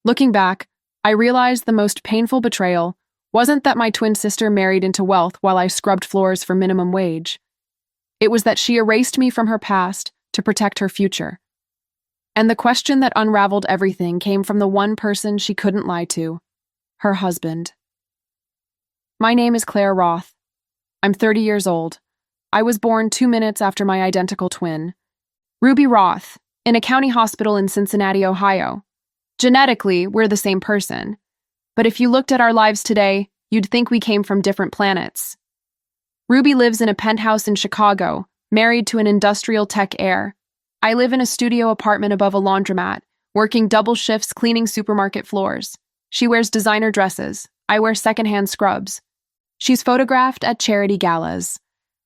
Looking back, I realized the most painful betrayal wasn't that my twin sister married into wealth while I scrubbed floors for minimum wage. It was that she erased me from her past to protect her future. And the question that unraveled everything came from the one person she couldn't lie to, her husband. My name is Claire Roth. I'm 30 years old. I was born 2 minutes after my identical twin, Ruby Roth, in a county hospital in Cincinnati, Ohio. Genetically, we're the same person. But if you looked at our lives today, you'd think we came from different planets. Ruby lives in a penthouse in Chicago, married to an industrial tech heir. I live in a studio apartment above a laundromat, working double shifts cleaning supermarket floors. She wears designer dresses. I wear secondhand scrubs. She's photographed at charity galas.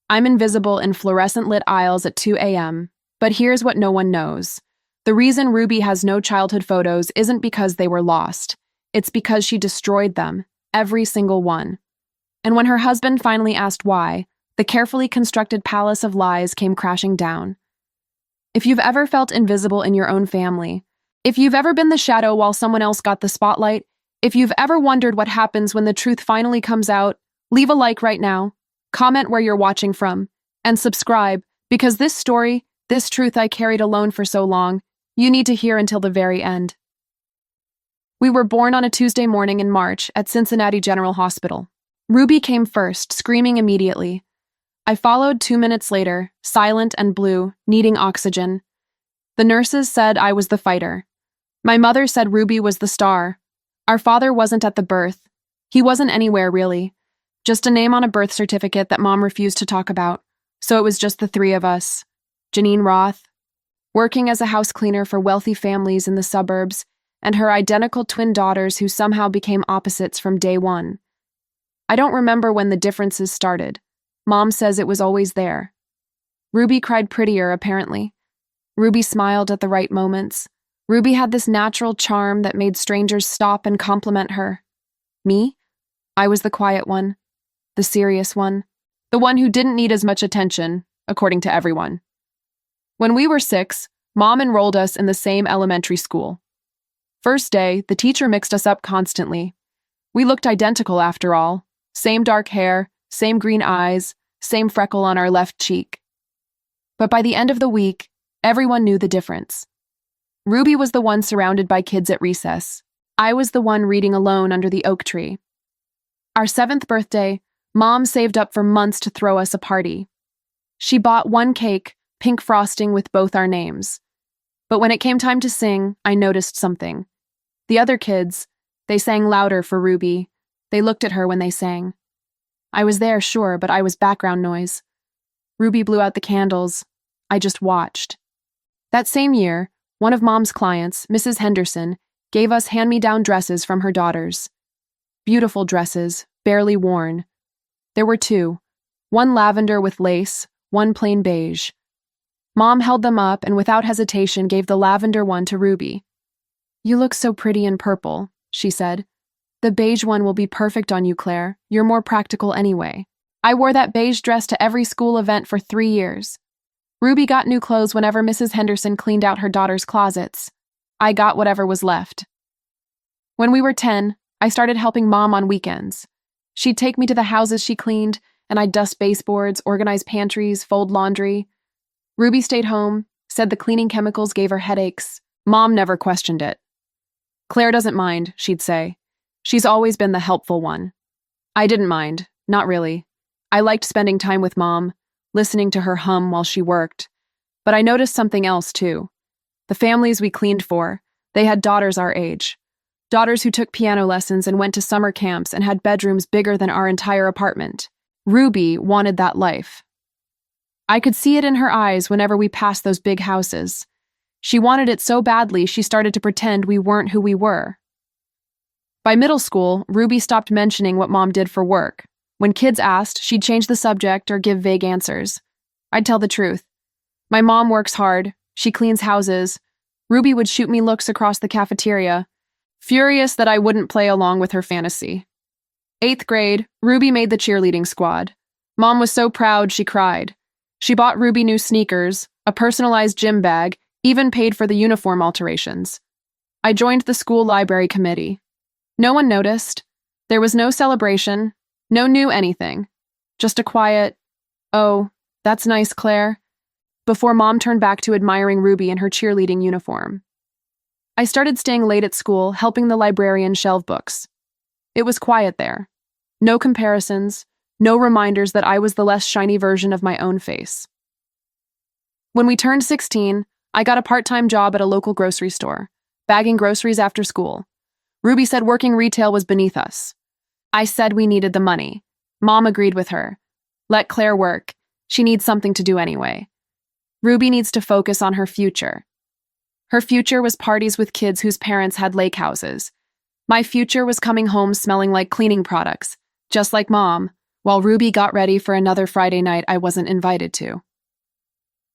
I'm invisible in fluorescent-lit aisles at 2 a.m. But here's what no one knows. The reason Ruby has no childhood photos isn't because they were lost. It's because she destroyed them, every single one. And when her husband finally asked why, the carefully constructed palace of lies came crashing down. If you've ever felt invisible in your own family, if you've ever been the shadow while someone else got the spotlight, if you've ever wondered what happens when the truth finally comes out, leave a like right now, comment where you're watching from, and subscribe, because this story, this truth I carried alone for so long, you need to hear until the very end. We were born on a Tuesday morning in March at Cincinnati General Hospital. Ruby came first, screaming immediately. I followed 2 minutes later, silent and blue, needing oxygen. The nurses said I was the fighter. My mother said Ruby was the star. Our father wasn't at the birth. He wasn't anywhere, really. Just a name on a birth certificate that Mom refused to talk about. So it was just the three of us. Janine Roth, working as a house cleaner for wealthy families in the suburbs, and her identical twin daughters who somehow became opposites from day one. I don't remember when the differences started. Mom says it was always there. Ruby cried prettier, apparently. Ruby smiled at the right moments. Ruby had this natural charm that made strangers stop and compliment her. Me? I was the quiet one, the serious one, the one who didn't need as much attention, according to everyone. When we were 6, Mom enrolled us in the same elementary school. First day, the teacher mixed us up constantly. We looked identical after all. Same dark hair, same green eyes, same freckle on our left cheek. But by the end of the week, everyone knew the difference. Ruby was the one surrounded by kids at recess. I was the one reading alone under the oak tree. Our 7th birthday, Mom saved up for months to throw us a party. She bought one cake, pink frosting with both our names. But when it came time to sing, I noticed something. The other kids, they sang louder for Ruby. They looked at her when they sang. I was there, sure, but I was background noise. Ruby blew out the candles. I just watched. That same year, one of Mom's clients, Mrs. Henderson, gave us hand-me-down dresses from her daughters. Beautiful dresses, barely worn. There were 2, one lavender with lace, one plain beige. Mom held them up and without hesitation gave the lavender one to Ruby. "You look so pretty in purple," she said. "The beige one will be perfect on you, Claire. You're more practical anyway." I wore that beige dress to every school event for 3 years. Ruby got new clothes whenever Mrs. Henderson cleaned out her daughter's closets. I got whatever was left. When we were 10, I started helping Mom on weekends. She'd take me to the houses she cleaned, and I'd dust baseboards, organize pantries, fold laundry. Ruby stayed home, said the cleaning chemicals gave her headaches. Mom never questioned it. "Claire doesn't mind," she'd say. "She's always been the helpful one." I didn't mind, not really. I liked spending time with Mom, listening to her hum while she worked. But I noticed something else, too. The families we cleaned for, they had daughters our age. Daughters who took piano lessons and went to summer camps and had bedrooms bigger than our entire apartment. Ruby wanted that life. I could see it in her eyes whenever we passed those big houses. She wanted it so badly she started to pretend we weren't who we were. By middle school, Ruby stopped mentioning what Mom did for work. When kids asked, she'd change the subject or give vague answers. I'd tell the truth. My mom works hard. She cleans houses. Ruby would shoot me looks across the cafeteria, furious that I wouldn't play along with her fantasy. 8th grade, Ruby made the cheerleading squad. Mom was so proud she cried. She bought Ruby new sneakers, a personalized gym bag, even paid for the uniform alterations. I joined the school library committee. No one noticed. There was no celebration, no new anything. Just a quiet, "Oh, that's nice, Claire," before Mom turned back to admiring Ruby in her cheerleading uniform. I started staying late at school, helping the librarian shelve books. It was quiet there. No comparisons, no reminders that I was the less shiny version of my own face. When we turned 16, I got a part-time job at a local grocery store, bagging groceries after school. Ruby said working retail was beneath us. I said we needed the money. Mom agreed with her. Let Claire work. She needs something to do anyway. Ruby needs to focus on her future. Her future was parties with kids whose parents had lake houses. My future was coming home smelling like cleaning products, just like Mom, while Ruby got ready for another Friday night I wasn't invited to.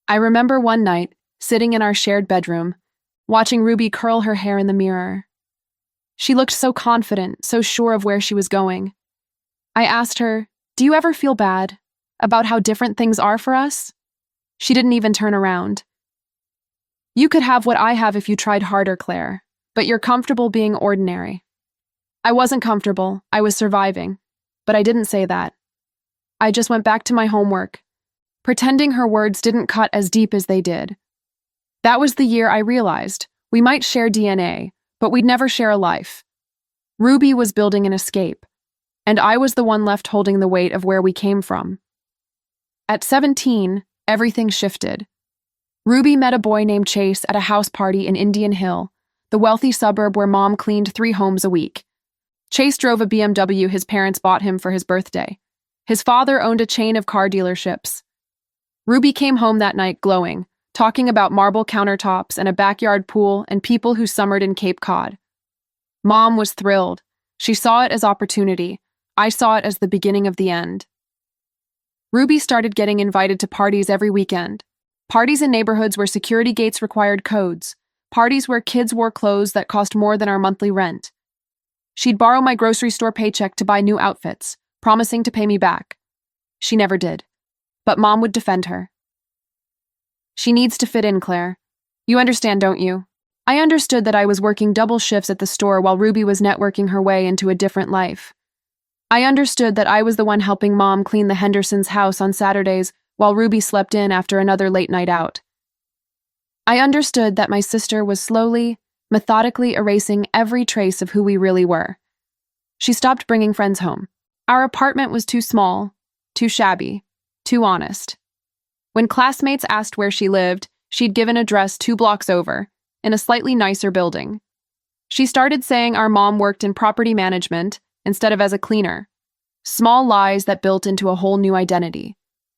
I remember one night, sitting in our shared bedroom, watching Ruby curl her hair in the mirror. She looked so confident, so sure of where she was going. I asked her, "Do you ever feel bad about how different things are for us?" She didn't even turn around. "You could have what I have if you tried harder, Claire, but you're comfortable being ordinary." I wasn't comfortable, I was surviving, but I didn't say that. I just went back to my homework, pretending her words didn't cut as deep as they did. That was the year I realized we might share DNA, but we'd never share a life. Ruby was building an escape, and I was the one left holding the weight of where we came from. At 17, everything shifted. Ruby met a boy named Chase at a house party in Indian Hill, the wealthy suburb where Mom cleaned 3 homes a week. Chase drove a BMW his parents bought him for his birthday. His father owned a chain of car dealerships. Ruby came home that night glowing, talking about marble countertops and a backyard pool and people who summered in Cape Cod. Mom was thrilled. She saw it as opportunity. I saw it as the beginning of the end. Ruby started getting invited to parties every weekend. Parties in neighborhoods where security gates required codes. Parties where kids wore clothes that cost more than our monthly rent. She'd borrow my grocery store paycheck to buy new outfits, promising to pay me back. She never did. But Mom would defend her. "She needs to fit in, Claire. You understand, don't you?" I understood that I was working double shifts at the store while Ruby was networking her way into a different life. I understood that I was the one helping Mom clean the Hendersons' house on Saturdays while Ruby slept in after another late night out. I understood that my sister was slowly, methodically erasing every trace of who we really were. She stopped bringing friends home. Our apartment was too small, too shabby, too honest. When classmates asked where she lived, she'd give an address 2 blocks over, in a slightly nicer building. She started saying our mom worked in property management instead of as a cleaner. Small lies that built into a whole new identity.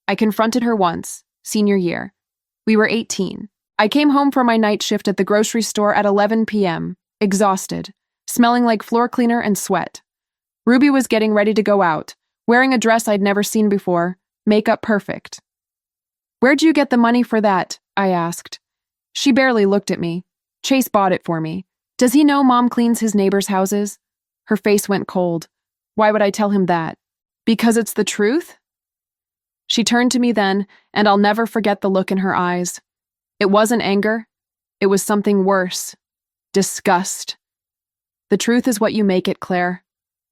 I confronted her once, senior year. We were 18. I came home from my night shift at the grocery store at 11 p.m., exhausted, smelling like floor cleaner and sweat. Ruby was getting ready to go out, wearing a dress I'd never seen before, makeup perfect. "Where'd you get the money for that?" I asked. She barely looked at me. "Chase bought it for me. Does he know Mom cleans his neighbors' houses?" Her face went cold. "Why would I tell him that? Because it's the truth?" She turned to me then, and I'll never forget the look in her eyes. It wasn't anger. It was something worse. Disgust. "The truth is what you make it, Claire.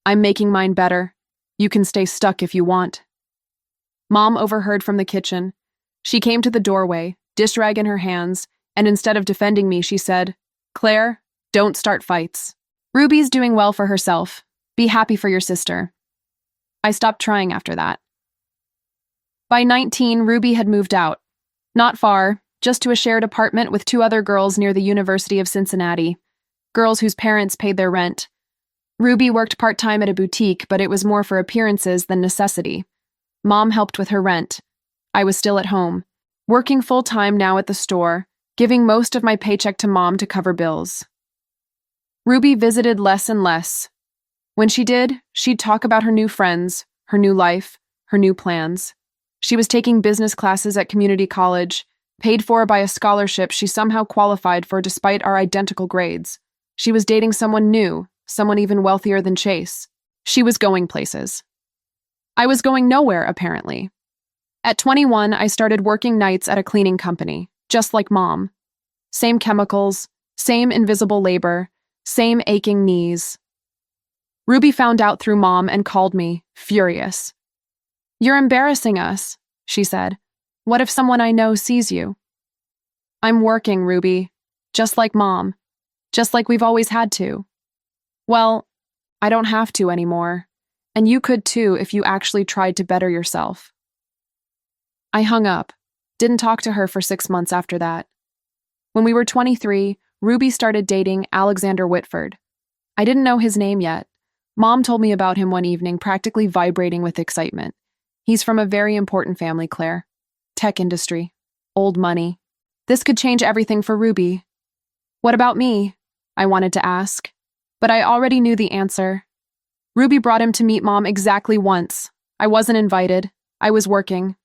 I'm making mine better. You can stay stuck if you want." Mom overheard from the kitchen. She came to the doorway, dish rag in her hands, and instead of defending me, she said, "Claire, don't start fights. Ruby's doing well for herself. Be happy for your sister." I stopped trying after that. By 19, Ruby had moved out. Not far, just to a shared apartment with 2 other girls near the University of Cincinnati. Girls whose parents paid their rent. Ruby worked part-time at a boutique, but it was more for appearances than necessity. Mom helped with her rent. I was still at home, working full-time now at the store, giving most of my paycheck to Mom to cover bills. Ruby visited less and less. When she did, she'd talk about her new friends, her new life, her new plans. She was taking business classes at community college, paid for by a scholarship she somehow qualified for despite our identical grades. She was dating someone new, someone even wealthier than Chase. She was going places. I was going nowhere, apparently. At 21, I started working nights at a cleaning company, just like Mom. Same chemicals, Same invisible labor, same aching knees. Ruby found out through Mom and called me, furious. "You're embarrassing us," she said. "What if someone I know sees you?" "I'm working, Ruby. Just like Mom. Just like we've always had to." "Well, I don't have to anymore. And you could too if you actually tried to better yourself." I hung up. Didn't talk to her for 6 months after that. When we were 23, Ruby started dating Alexander Whitford. I didn't know his name yet. Mom told me about him one evening, practically vibrating with excitement. He's from a very important family, Claire. Tech industry. Old money. This could change everything for Ruby. "What about me?" I wanted to ask. But I already knew the answer. Ruby brought him to meet Mom exactly once. I wasn't invited. I was working.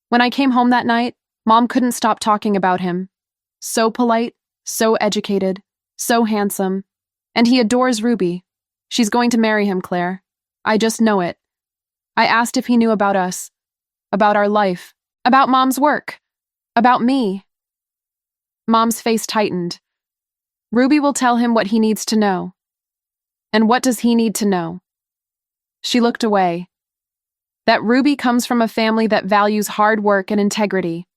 When I came home that night, Mom couldn't stop talking about him. So polite, so educated, so handsome. And he adores Ruby. She's going to marry him, Claire. I just know it. I asked if he knew about us, about our life, about Mom's work, about me. Mom's face tightened. Ruby will tell him what he needs to know. And what does he need to know? She looked away. That Ruby comes from a family that values hard work and integrity.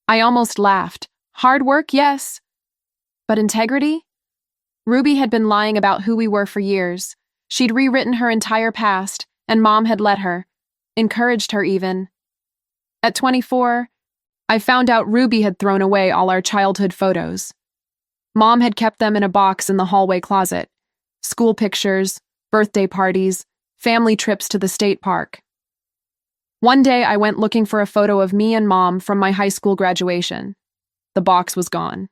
I almost laughed. Hard work, yes. But integrity? Ruby had been lying about who we were for years. She'd rewritten her entire past, and Mom had let her, encouraged her even. At 24, I found out Ruby had thrown away all our childhood photos. Mom had kept them in a box in the hallway closet. School pictures, birthday parties, family trips to the state park. One day I went looking for a photo of me and Mom from my high school graduation. The box was gone.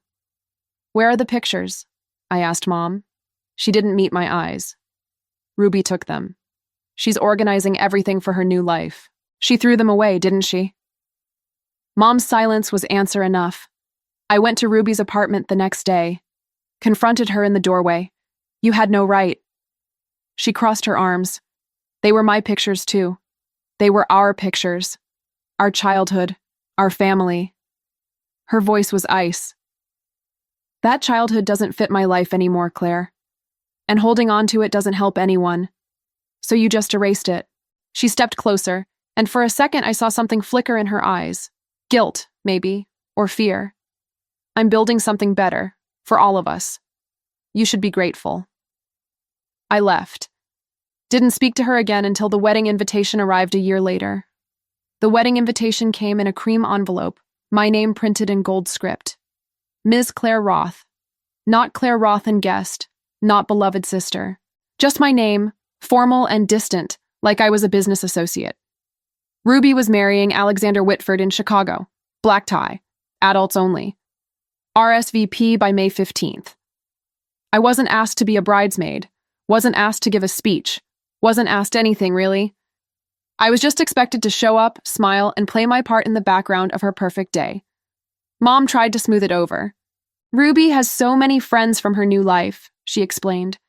"Where are the pictures?" I asked Mom. She didn't meet my eyes. "Ruby took them. She's organizing everything for her new life. She threw them away, didn't she?" Mom's silence was answer enough. I went to Ruby's apartment the next day, confronted her in the doorway. "You had no right." She crossed her arms. They were my pictures too. They were our pictures. Our childhood. Our family. Her voice was ice. "That childhood doesn't fit my life anymore, Claire. And holding on to it doesn't help anyone. So you just erased it." She stepped closer, and for a second I saw something flicker in her eyes. Guilt, maybe, or fear. "I'm building something better, for all of us. You should be grateful." I left. Didn't speak to her again until the wedding invitation arrived a year later. The wedding invitation came in a cream envelope, my name printed in gold script. Ms. Claire Roth. Not Claire Roth and guest, not beloved sister. Just my name, formal and distant, like I was a business associate. Ruby was marrying Alexander Whitford in Chicago. Black tie. Adults only. RSVP by May 15th. I wasn't asked to be a bridesmaid. Wasn't asked to give a speech. Wasn't asked anything, really. I was just expected to show up, smile, and play my part in the background of her perfect day. Mom tried to smooth it over. "Ruby has so many friends from her new life," she explained.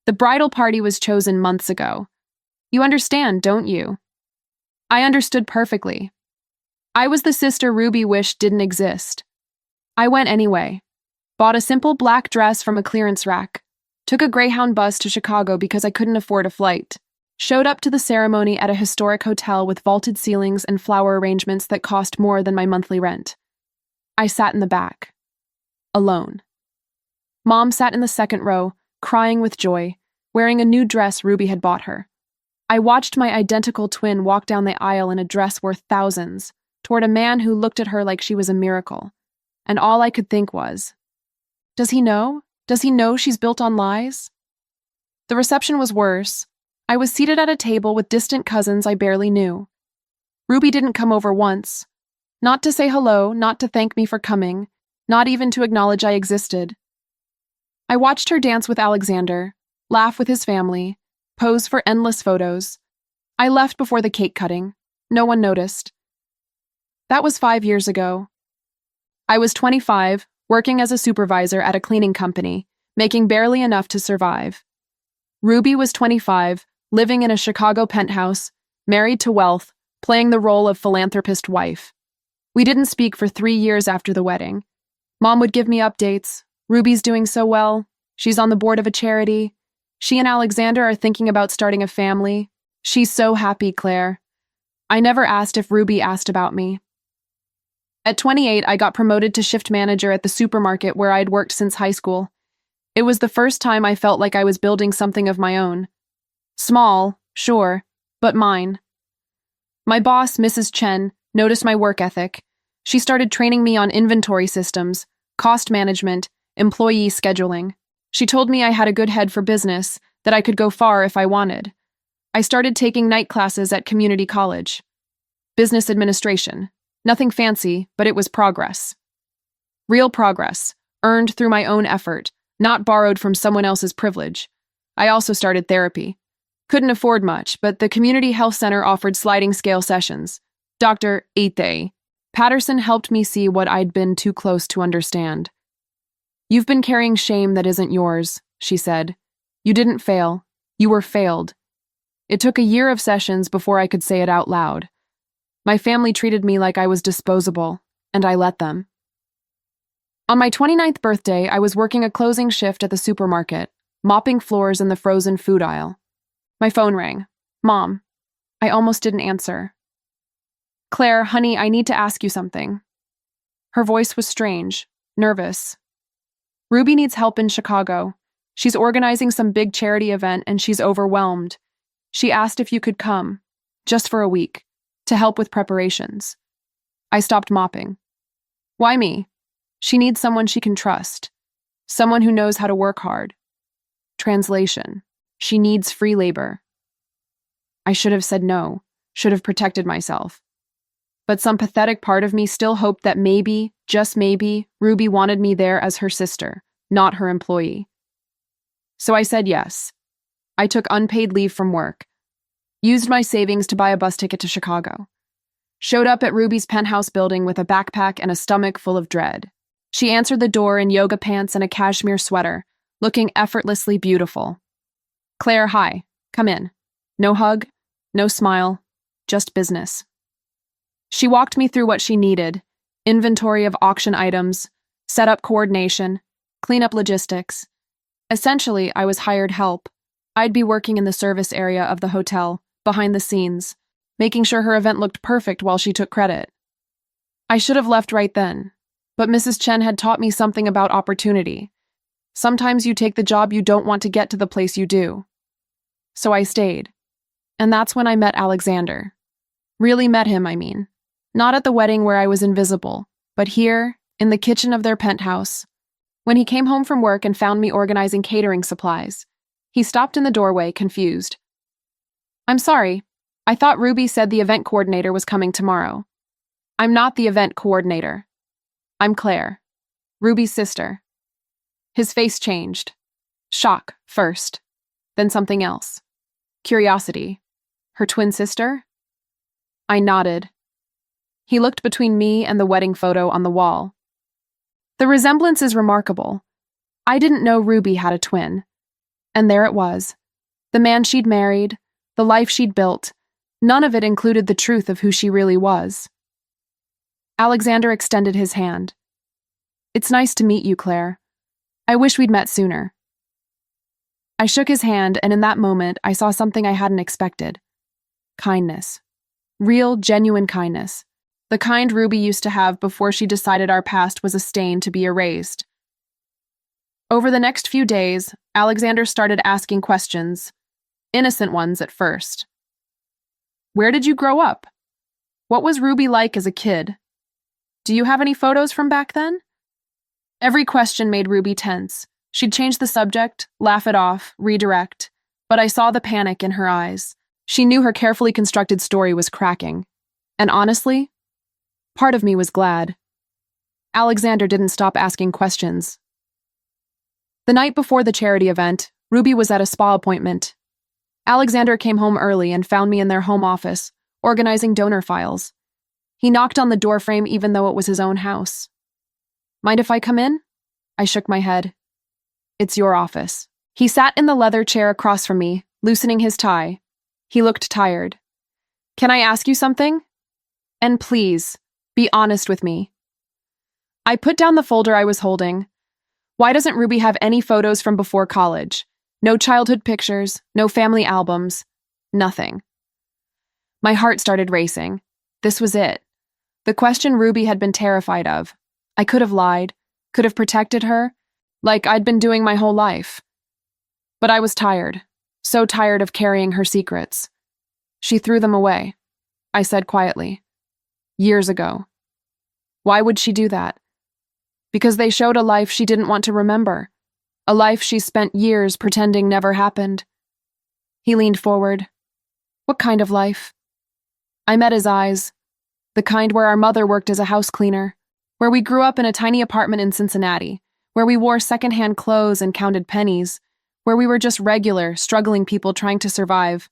"The bridal party was chosen months ago. You understand, don't you?" I understood perfectly. I was the sister Ruby wished didn't exist. I went anyway. Bought a simple black dress from a clearance rack. Took a Greyhound bus to Chicago because I couldn't afford a flight. Showed up to the ceremony at a historic hotel with vaulted ceilings and flower arrangements that cost more than my monthly rent. I sat in the back. Alone. Mom sat in the second row, crying with joy, wearing a new dress Ruby had bought her. I watched my identical twin walk down the aisle in a dress worth thousands, toward a man who looked at her like she was a miracle. And all I could think was, does he know? Does he know she's built on lies? The reception was worse. I was seated at a table with distant cousins I barely knew. Ruby didn't come over once. Not to say hello, not to thank me for coming, not even to acknowledge I existed. I watched her dance with Alexander, laugh with his family, pose for endless photos. I left before the cake cutting. No one noticed. That was 5 years ago. I was 25, working as a supervisor at a cleaning company, making barely enough to survive. Ruby was 25, living in a Chicago penthouse, married to wealth, playing the role of philanthropist wife. We didn't speak for 3 years after the wedding. Mom would give me updates. Ruby's doing so well. She's on the board of a charity. She and Alexander are thinking about starting a family. She's so happy, Claire. I never asked if Ruby asked about me. At 28, I got promoted to shift manager at the supermarket where I'd worked since high school. It was the first time I felt like I was building something of my own. Small, sure, but mine. My boss, Mrs. Chen, noticed my work ethic. She started training me on inventory systems, cost management, employee scheduling. She told me I had a good head for business, that I could go far if I wanted. I started taking night classes at community college. Business administration. Nothing fancy, but it was progress. Real progress, earned through my own effort, not borrowed from someone else's privilege. I also started therapy. Couldn't afford much, but the community health center offered sliding scale sessions. Dr. Ite Patterson helped me see what I'd been too close to understand. You've been carrying shame that isn't yours, she said. You didn't fail. You were failed. It took a year of sessions before I could say it out loud. My family treated me like I was disposable, and I let them. On my 29th birthday, I was working a closing shift at the supermarket, mopping floors in the frozen food aisle. My phone rang. Mom. I almost didn't answer. Claire, honey, I need to ask you something. Her voice was strange, nervous. Ruby needs help in Chicago. She's organizing some big charity event and she's overwhelmed. She asked if you could come, just for a week, to help with preparations. I stopped mopping. Why me? She needs someone she can trust. Someone who knows how to work hard. Translation. She needs free labor. I should have said no, should have protected myself. But some pathetic part of me still hoped that maybe, just maybe, Ruby wanted me there as her sister, not her employee. So I said yes. I took unpaid leave from work. Used my savings to buy a bus ticket to Chicago. Showed up at Ruby's penthouse building with a backpack and a stomach full of dread. She answered the door in yoga pants and a cashmere sweater, looking effortlessly beautiful. Claire, hi. Come in. No hug, no smile, just business. She walked me through what she needed: inventory of auction items, setup coordination, cleanup logistics. Essentially, I was hired help. I'd be working in the service area of the hotel, behind the scenes, making sure her event looked perfect while she took credit. I should have left right then, but Mrs. Chen had taught me something about opportunity. Sometimes you take the job you don't want to get to the place you do. So I stayed. And that's when I met Alexander. Really met him, I mean. Not at the wedding where I was invisible, but here, in the kitchen of their penthouse. When he came home from work and found me organizing catering supplies, he stopped in the doorway, confused. I'm sorry. I thought Ruby said the event coordinator was coming tomorrow. I'm not the event coordinator. I'm Claire, Ruby's sister. His face changed. Shock, first. Then something else. Curiosity. Her twin sister? I nodded. He looked between me and the wedding photo on the wall. The resemblance is remarkable. I didn't know Ruby had a twin. And there it was. The man she'd married, the life she'd built, none of it included the truth of who she really was. Alexander extended his hand. It's nice to meet you, Claire. I wish we'd met sooner. I shook his hand, and in that moment, I saw something I hadn't expected. Kindness. Real, genuine kindness. The kind Ruby used to have before she decided our past was a stain to be erased. Over the next few days, Alexander started asking questions. Innocent ones at first. Where did you grow up? What was Ruby like as a kid? Do you have any photos from back then? Every question made Ruby tense. She'd change the subject, laugh it off, redirect. But I saw the panic in her eyes. She knew her carefully constructed story was cracking. And honestly, part of me was glad. Alexander didn't stop asking questions. The night before the charity event, Ruby was at a spa appointment. Alexander came home early and found me in their home office, organizing donor files. He knocked on the doorframe even though it was his own house. Mind if I come in? I shook my head. It's your office. He sat in the leather chair across from me, loosening his tie. He looked tired. Can I ask you something? And please, be honest with me. I put down the folder I was holding. Why doesn't Ruby have any photos from before college? No childhood pictures, no family albums, nothing. My heart started racing. This was it. The question Ruby had been terrified of. I could have lied, could have protected her, like I'd been doing my whole life. But I was tired, so tired of carrying her secrets. She threw them away, I said quietly. Years ago. Why would she do that? Because they showed a life she didn't want to remember, a life she spent years pretending never happened. He leaned forward. What kind of life? I met his eyes. The kind where our mother worked as a house cleaner, where we grew up in a tiny apartment in Cincinnati, where we wore secondhand clothes and counted pennies, where we were just regular, struggling people trying to survive.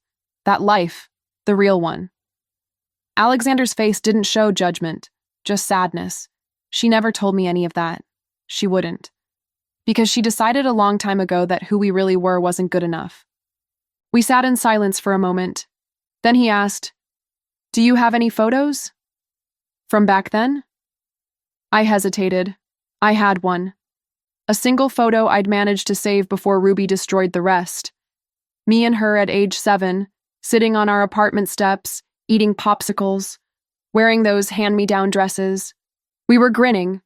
That life, the real one. Alexander's face didn't show judgment, just sadness. She never told me any of that. She wouldn't. Because she decided a long time ago that who we really were wasn't good enough. We sat in silence for a moment. Then he asked, "Do you have any photos?" From back then? I hesitated. I had one. A single photo I'd managed to save before Ruby destroyed the rest. Me and her at age 7, sitting on our apartment steps, eating popsicles, wearing those hand-me-down dresses. We were grinning,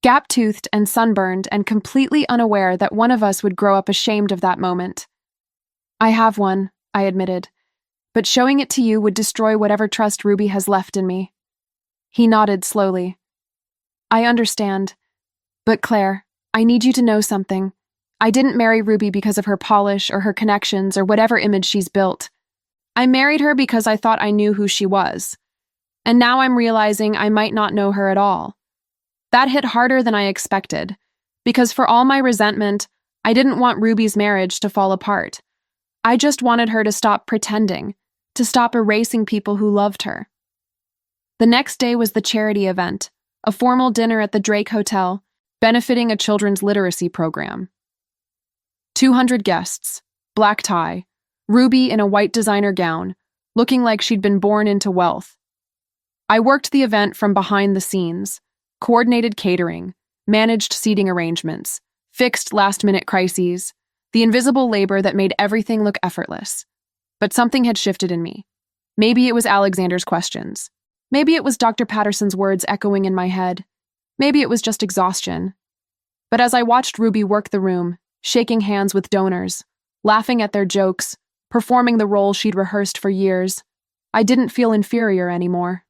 gap-toothed and sunburned, and completely unaware that one of us would grow up ashamed of that moment. I have one, I admitted, but showing it to you would destroy whatever trust Ruby has left in me. He nodded slowly. I understand. But Claire, I need you to know something. I didn't marry Ruby because of her polish or her connections or whatever image she's built. I married her because I thought I knew who she was. And now I'm realizing I might not know her at all. That hit harder than I expected, because for all my resentment, I didn't want Ruby's marriage to fall apart. I just wanted her to stop pretending, to stop erasing people who loved her. The next day was the charity event, a formal dinner at the Drake Hotel, benefiting a children's literacy program. 200 guests, black tie, Ruby in a white designer gown, looking like she'd been born into wealth. I worked the event from behind the scenes, coordinated catering, managed seating arrangements, fixed last-minute crises, the invisible labor that made everything look effortless. But something had shifted in me. Maybe it was Alexander's questions. Maybe it was Dr. Patterson's words echoing in my head. Maybe it was just exhaustion. But as I watched Ruby work the room, shaking hands with donors, laughing at their jokes, performing the role she'd rehearsed for years, I didn't feel inferior anymore.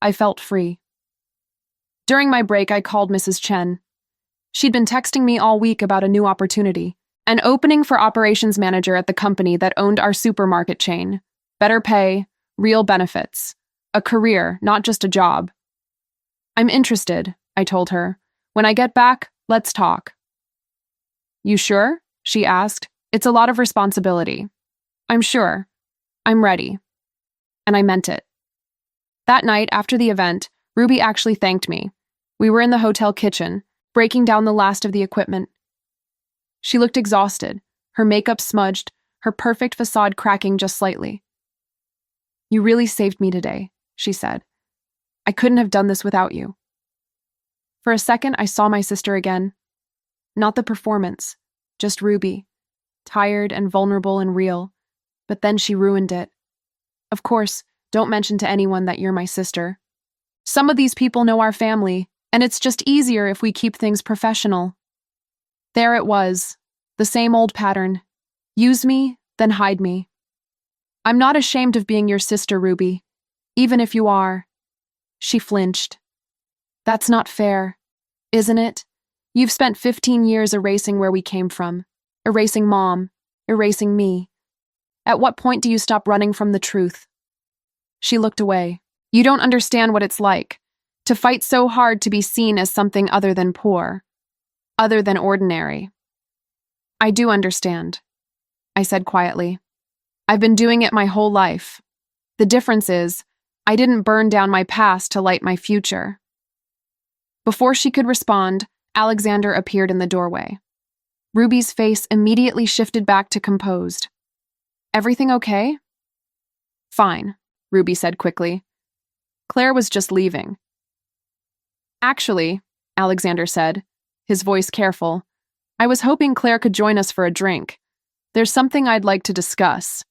I felt free. During my break, I called Mrs. Chen. She'd been texting me all week about a new opportunity, an opening for operations manager at the company that owned our supermarket chain. Better pay, real benefits. A career, not just a job. I'm interested, I told her. When I get back, let's talk. You sure? She asked. It's a lot of responsibility. I'm sure. I'm ready. And I meant it. That night, after the event, Ruby actually thanked me. We were in the hotel kitchen, breaking down the last of the equipment. She looked exhausted, her makeup smudged, her perfect facade cracking just slightly. You really saved me today, she said. I couldn't have done this without you. For a second, I saw my sister again. Not the performance, just Ruby, tired and vulnerable and real. But then she ruined it. Of course, don't mention to anyone that you're my sister. Some of these people know our family, and it's just easier if we keep things professional. There it was, the same old pattern. Use me, then hide me. I'm not ashamed of being your sister, Ruby, even if you are. She flinched. That's not fair, isn't it? You've spent 15 years erasing where we came from, erasing Mom, erasing me. At what point do you stop running from the truth? She looked away. You don't understand what it's like, to fight so hard to be seen as something other than poor, other than ordinary. I do understand, I said quietly. I've been doing it my whole life. The difference is, I didn't burn down my past to light my future. Before she could respond, Alexander appeared in the doorway. Ruby's face immediately shifted back to composed. Everything okay? Fine, Ruby said quickly. Claire was just leaving. Actually, Alexander said, his voice careful. I was hoping Claire could join us for a drink. There's something I'd like to discuss.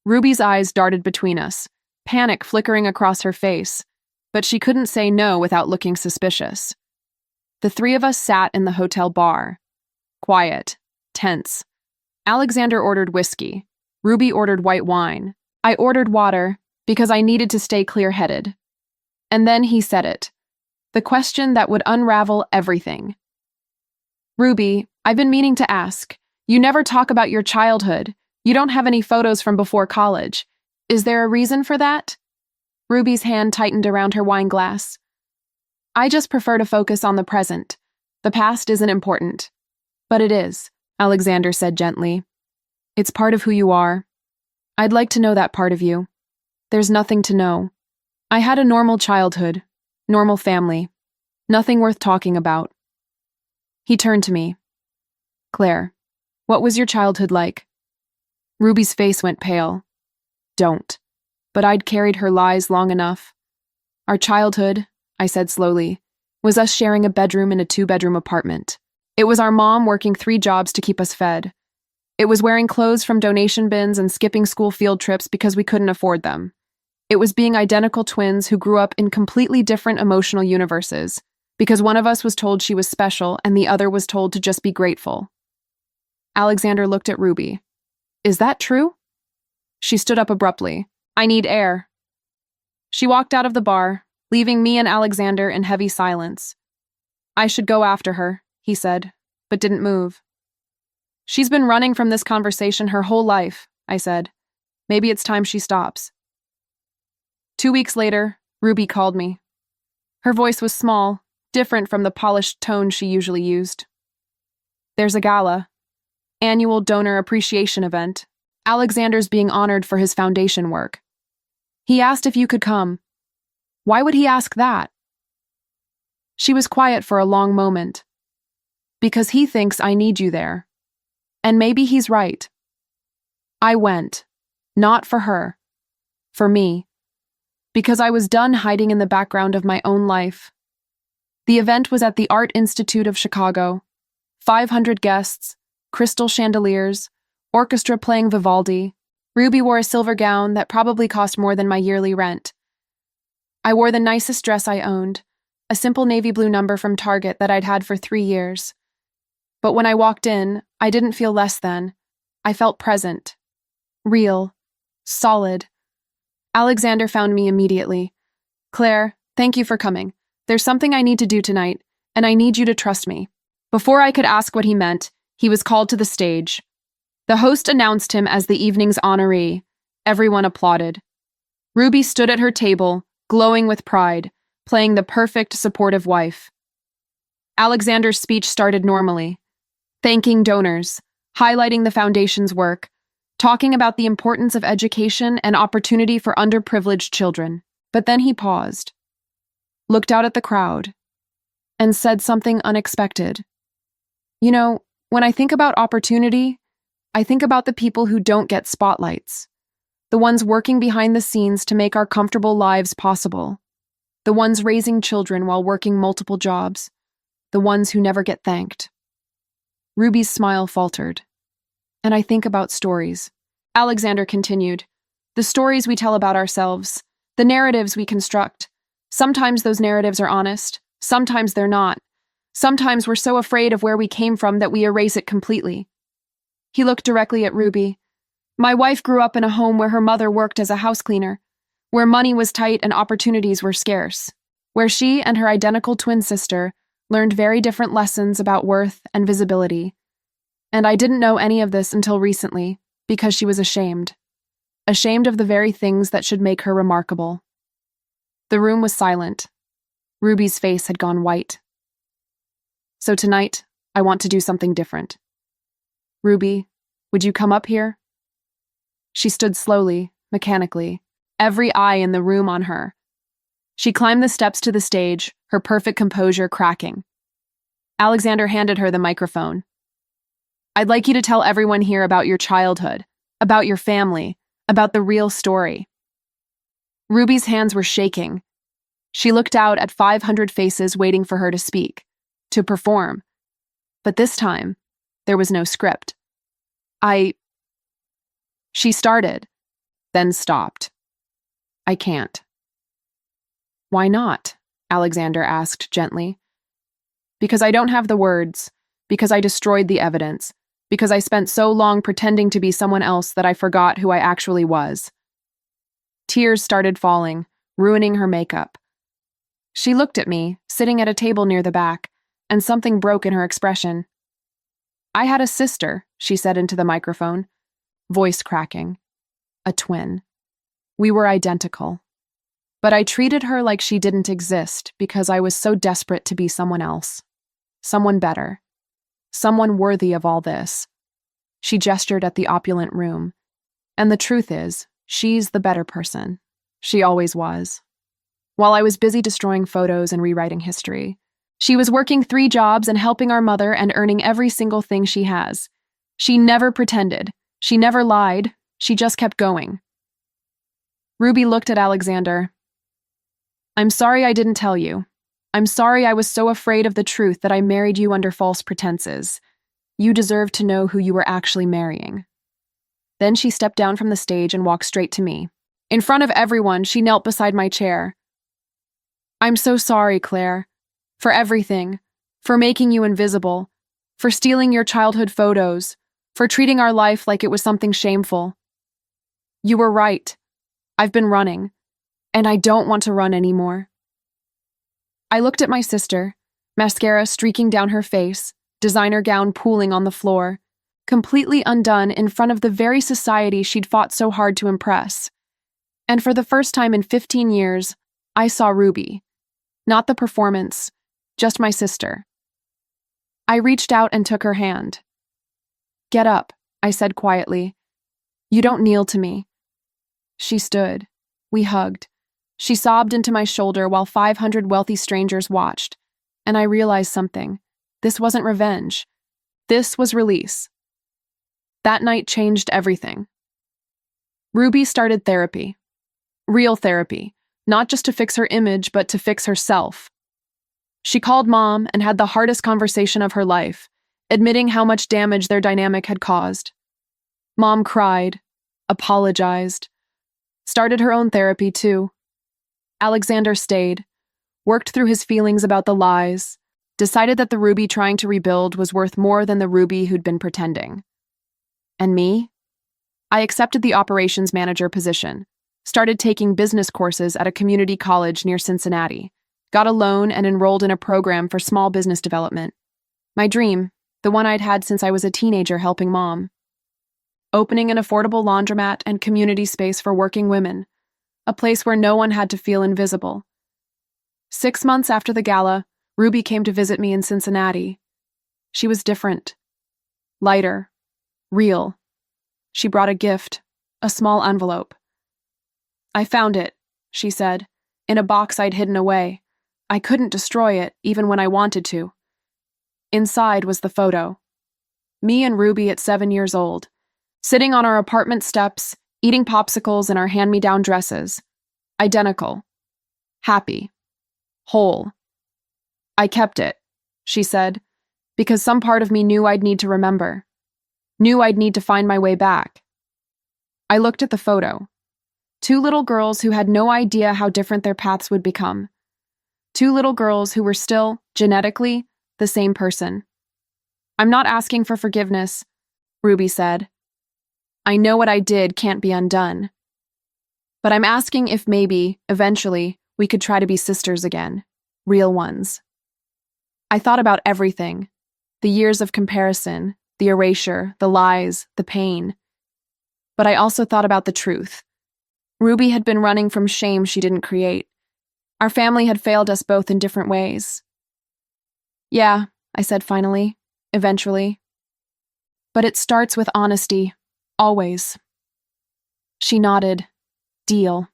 Ruby's eyes darted between us, panic flickering across her face, but she couldn't say no without looking suspicious. The three of us sat in the hotel bar. Quiet, tense. Alexander ordered whiskey. Ruby ordered white wine. I ordered water because I needed to stay clear-headed. And then he said it. The question that would unravel everything. Ruby, I've been meaning to ask. You never talk about your childhood. You don't have any photos from before college. Is there a reason for that? Ruby's hand tightened around her wine glass. I just prefer to focus on the present. The past isn't important. But it is, Alexander said gently. It's part of who you are. I'd like to know that part of you. There's nothing to know. I had a normal childhood, normal family. Nothing worth talking about. He turned to me. Claire, what was your childhood like? Ruby's face went pale. Don't. But I'd carried her lies long enough. Our childhood, I said slowly, was us sharing a bedroom in a 2-bedroom apartment. It was our mom working 3 jobs to keep us fed. It was wearing clothes from donation bins and skipping school field trips because we couldn't afford them. It was being identical twins who grew up in completely different emotional universes, because one of us was told she was special and the other was told to just be grateful. Alexander looked at Ruby. Is that true? She stood up abruptly. I need air. She walked out of the bar, leaving me and Alexander in heavy silence. I should go after her, he said, but didn't move. She's been running from this conversation her whole life, I said. Maybe it's time she stops. 2 weeks later, Ruby called me. Her voice was small, different from the polished tone she usually used. There's a gala. Annual donor appreciation event. Alexander's being honored for his foundation work. He asked if you could come. Why would he ask that? She was quiet for a long moment. Because he thinks I need you there. And maybe he's right. I went. Not for her. For me. Because I was done hiding in the background of my own life. The event was at the Art Institute of Chicago. 500 guests, crystal chandeliers, orchestra playing Vivaldi. Ruby wore a silver gown that probably cost more than my yearly rent. I wore the nicest dress I owned, a simple navy blue number from Target that I'd had for 3 years. But when I walked in, I didn't feel less than. I felt present. Real. Solid. Alexander found me immediately. Claire, thank you for coming. There's something I need to do tonight, and I need you to trust me. Before I could ask what he meant, he was called to the stage. The host announced him as the evening's honoree. Everyone applauded. Ruby stood at her table, glowing with pride, playing the perfect supportive wife. Alexander's speech started normally, thanking donors, highlighting the foundation's work, talking about the importance of education and opportunity for underprivileged children. But then he paused, looked out at the crowd, and said something unexpected. You know, when I think about opportunity, I think about the people who don't get spotlights, the ones working behind the scenes to make our comfortable lives possible, the ones raising children while working multiple jobs, the ones who never get thanked. Ruby's smile faltered. And I think about stories. Alexander continued. The stories we tell about ourselves, the narratives we construct. Sometimes those narratives are honest, sometimes they're not. Sometimes we're so afraid of where we came from that we erase it completely. He looked directly at Ruby. My wife grew up in a home where her mother worked as a house cleaner, where money was tight and opportunities were scarce, where she and her identical twin sister learned very different lessons about worth and visibility. And I didn't know any of this until recently, because she was ashamed. Ashamed of the very things that should make her remarkable. The room was silent. Ruby's face had gone white. So tonight, I want to do something different. Ruby, would you come up here? She stood slowly, mechanically, every eye in the room on her. She climbed the steps to the stage, her perfect composure cracking. Alexander handed her the microphone. I'd like you to tell everyone here about your childhood, about your family, about the real story. Ruby's hands were shaking. She looked out at 500 faces waiting for her to speak, to perform. But this time, there was no script. She started, then stopped. I can't. Why not? Alexander asked gently. Because I don't have the words, because I destroyed the evidence, because I spent so long pretending to be someone else that I forgot who I actually was. Tears started falling, ruining her makeup. She looked at me, sitting at a table near the back, and something broke in her expression. I had a sister, she said into the microphone, voice cracking. A twin. We were identical. But I treated her like she didn't exist because I was so desperate to be someone else. Someone better. Someone worthy of all this. She gestured at the opulent room. And the truth is, she's the better person. She always was. While I was busy destroying photos and rewriting history, she was working 3 jobs and helping our mother and earning every single thing she has. She never pretended. She never lied. She just kept going. Ruby looked at Alexander. I'm sorry I didn't tell you. I'm sorry I was so afraid of the truth that I married you under false pretenses. You deserve to know who you were actually marrying. Then she stepped down from the stage and walked straight to me. In front of everyone, she knelt beside my chair. I'm so sorry, Claire. For everything. For making you invisible. For stealing your childhood photos. For treating our life like it was something shameful. You were right. I've been running. And I don't want to run anymore. I looked at my sister, mascara streaking down her face, designer gown pooling on the floor, completely undone in front of the very society she'd fought so hard to impress. And for the first time in 15 years, I saw Ruby. Not the performance, just my sister. I reached out and took her hand. Get up, I said quietly. You don't kneel to me. She stood. We hugged. She sobbed into my shoulder while 500 wealthy strangers watched, and I realized something. This wasn't revenge. This was release. That night changed everything. Ruby started therapy. Real therapy, not just to fix her image, but to fix herself. She called Mom and had the hardest conversation of her life, admitting how much damage their dynamic had caused. Mom cried, apologized, started her own therapy too. Alexander stayed, worked through his feelings about the lies, decided that the Ruby trying to rebuild was worth more than the Ruby who'd been pretending. And me? I accepted the operations manager position, started taking business courses at a community college near Cincinnati, got a loan and enrolled in a program for small business development. My dream, the one I'd had since I was a teenager helping Mom. Opening an affordable laundromat and community space for working women, a place where no one had to feel invisible. 6 months after the gala, Ruby came to visit me in Cincinnati. She was different. Lighter. Real. She brought a gift, a small envelope. I found it, she said, in a box I'd hidden away. I couldn't destroy it, even when I wanted to. Inside was the photo. Me and Ruby at 7 years old, sitting on our apartment steps, eating popsicles in our hand-me-down dresses. Identical. Happy. Whole. I kept it, she said, because some part of me knew I'd need to remember. Knew I'd need to find my way back. I looked at the photo. 2 little girls who had no idea how different their paths would become. 2 little girls who were still, genetically, the same person. I'm not asking for forgiveness, Ruby said. I know what I did can't be undone. But I'm asking if maybe, eventually, we could try to be sisters again. Real ones. I thought about everything. The years of comparison, the erasure, the lies, the pain. But I also thought about the truth. Ruby had been running from shame she didn't create. Our family had failed us both in different ways. Yeah, I said finally, eventually. But it starts with honesty. Always. She nodded. Deal.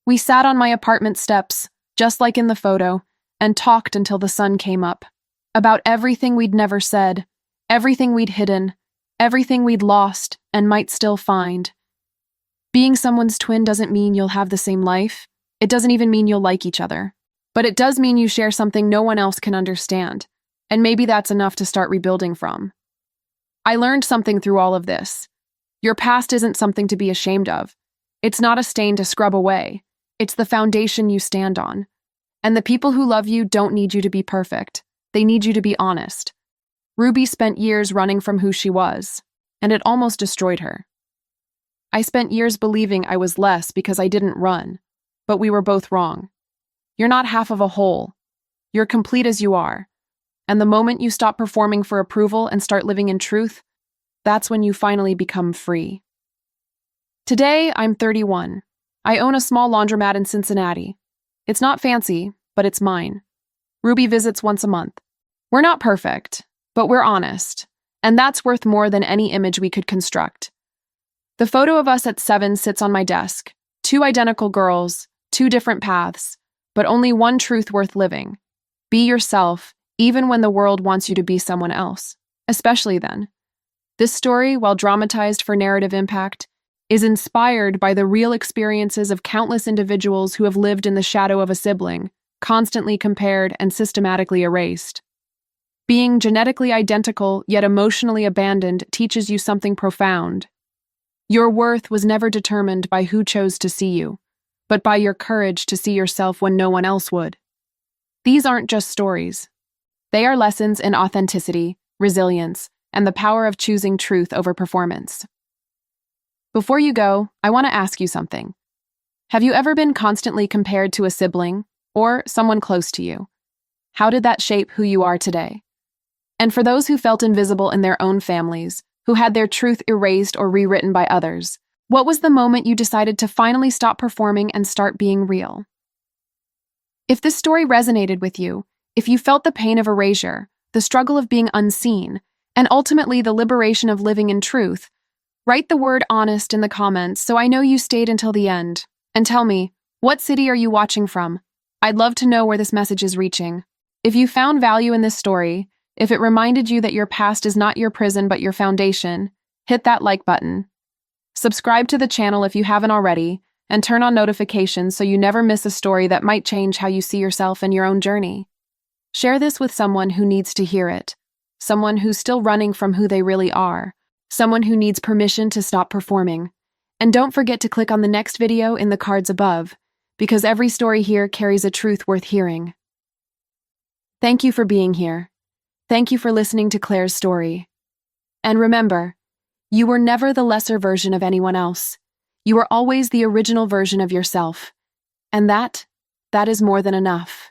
We sat on my apartment steps, just like in the photo, and talked until the sun came up. About everything we'd never said, everything we'd hidden, everything we'd lost and might still find. Being someone's twin doesn't mean you'll have the same life. It doesn't even mean you'll like each other. But it does mean you share something no one else can understand. And maybe that's enough to start rebuilding from. I learned something through all of this. Your past isn't something to be ashamed of. It's not a stain to scrub away. It's the foundation you stand on. And the people who love you don't need you to be perfect. They need you to be honest. Ruby spent years running from who she was, and it almost destroyed her. I spent years believing I was less because I didn't run, but we were both wrong. You're not half of a whole. You're complete as you are. And the moment you stop performing for approval and start living in truth, that's when you finally become free. Today, I'm 31. I own a small laundromat in Cincinnati. It's not fancy, but it's mine. Ruby visits once a month. We're not perfect, but we're honest, and that's worth more than any image we could construct. The photo of us at 7 sits on my desk. 2 identical girls, 2 different paths, but only one truth worth living. Be yourself, even when the world wants you to be someone else, especially then. This story, while dramatized for narrative impact, is inspired by the real experiences of countless individuals who have lived in the shadow of a sibling, constantly compared and systematically erased. Being genetically identical yet emotionally abandoned teaches you something profound. Your worth was never determined by who chose to see you, but by your courage to see yourself when no one else would. These aren't just stories. They are lessons in authenticity, resilience, and the power of choosing truth over performance. Before you go, I want to ask you something. Have you ever been constantly compared to a sibling or someone close to you? How did that shape who you are today? And for those who felt invisible in their own families, who had their truth erased or rewritten by others, what was the moment you decided to finally stop performing and start being real? If this story resonated with you, if you felt the pain of erasure, the struggle of being unseen, and ultimately the liberation of living in truth, write the word honest in the comments so I know you stayed until the end. And tell me, what city are you watching from? I'd love to know where this message is reaching. If you found value in this story, if it reminded you that your past is not your prison but your foundation, hit that like button. Subscribe to the channel if you haven't already, and turn on notifications so you never miss a story that might change how you see yourself and your own journey. Share this with someone who needs to hear it, someone who's still running from who they really are, someone who needs permission to stop performing. And don't forget to click on the next video in the cards above, because every story here carries a truth worth hearing. Thank you for being here. Thank you for listening to Claire's story. And remember, you were never the lesser version of anyone else. You were always the original version of yourself. And that is more than enough.